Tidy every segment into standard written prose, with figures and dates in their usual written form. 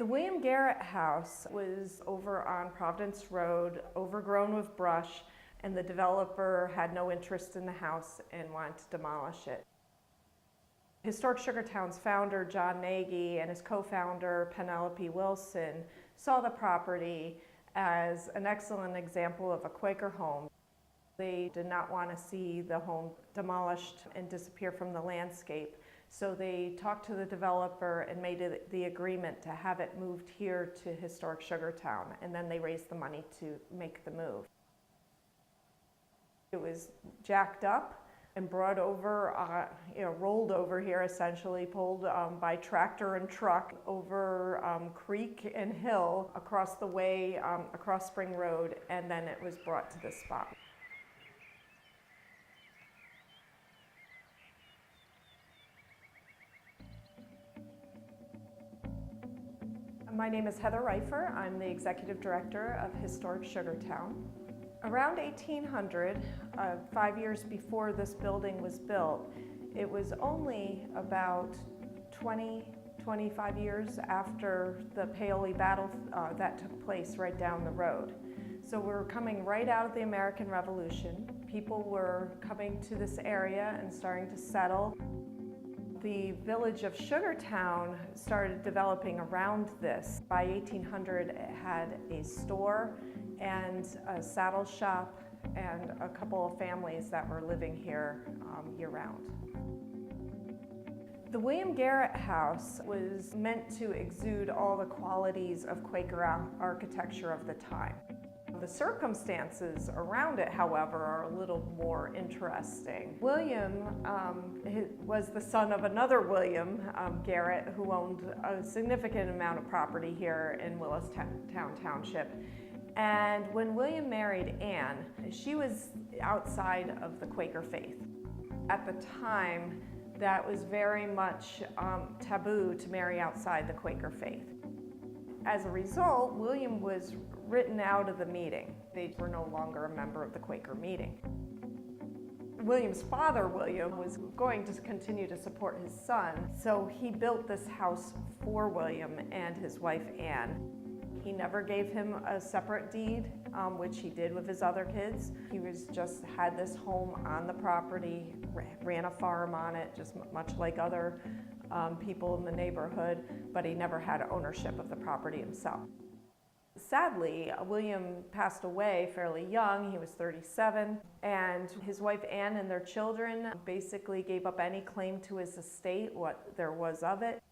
The William Garrett House was over on Providence Road, overgrown with brush, and the developer had no interest in the house and wanted to demolish it. Historic Sugartown's founder, John Nagy, and his co-founder, Penelope Wilson, saw the property as an excellent example of a Quaker home. They did not want to see the home demolished and disappear from the landscape. So they talked to the developer and made the agreement to have it moved here to Historic Sugartown, and then they raised the money to make the move. It was jacked up and brought over, rolled over here essentially, pulled by tractor and truck over creek and hill across the way, across Spring Road, and then it was brought to this spot. My name is Heather Reifer. I'm the Executive Director of Historic Sugartown. Around 1800, 5 years before this building was built, it was only about 25 years after the Paoli battle that took place right down the road. So we're coming right out of the American Revolution. People were coming to this area and starting to settle. The village of Sugartown started developing around this. By 1800, it had a store and a saddle shop and a couple of families that were living here year-round. The William Garrett House was meant to exude all the qualities of Quaker architecture of the time. The circumstances around it, however, are a little more interesting. William was the son of another William Garrett, who owned a significant amount of property here in Town Township. And when William married Anne, she was outside of the Quaker faith. At the time, that was very much taboo to marry outside the Quaker faith. As a result, William was written out of the meeting. They were no longer a member of the Quaker meeting. William's father, William, was going to continue to support his son, so he built this house for William and his wife, Anne. He never gave him a separate deed, which he did with his other kids. He just had this home on the property, ran a farm on it, just much like other people in the neighborhood, but he never had ownership of the property himself. Sadly, William passed away fairly young. He was 37, and his wife Anne and their children basically gave up any claim to his estate, what there was of it.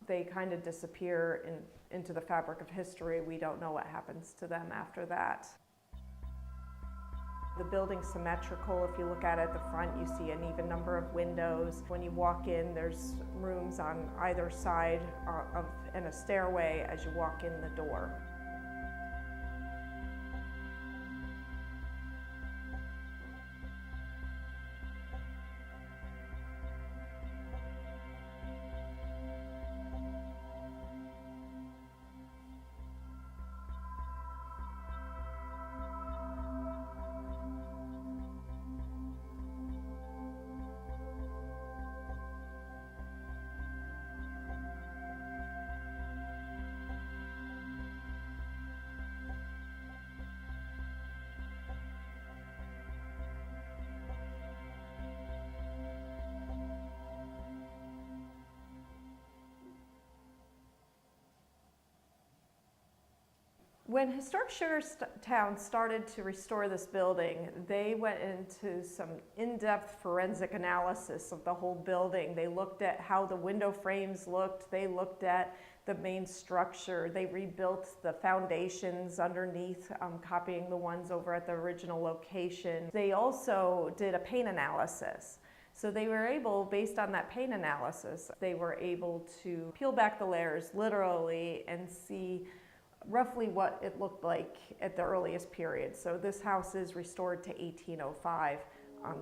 They kind of disappear into the fabric of history. We don't know what happens to them after that. The building's symmetrical. If you look at it at the front, you see an even number of windows. When you walk in, there's rooms on either side and a stairway as you walk in the door. When Historic Sugartown started to restore this building, they went into some in-depth forensic analysis of the whole building. They looked at how the window frames looked. They looked at the main structure. They rebuilt the foundations underneath, copying the ones over at the original location. They also did a paint analysis. So they were able, based on that paint analysis, they were able to peel back the layers literally and see roughly what it looked like at the earliest period. So this house is restored to 1805.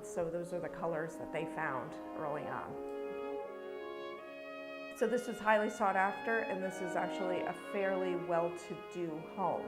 So those are the colors that they found early on. So this was highly sought after, and this is actually a fairly well-to-do home.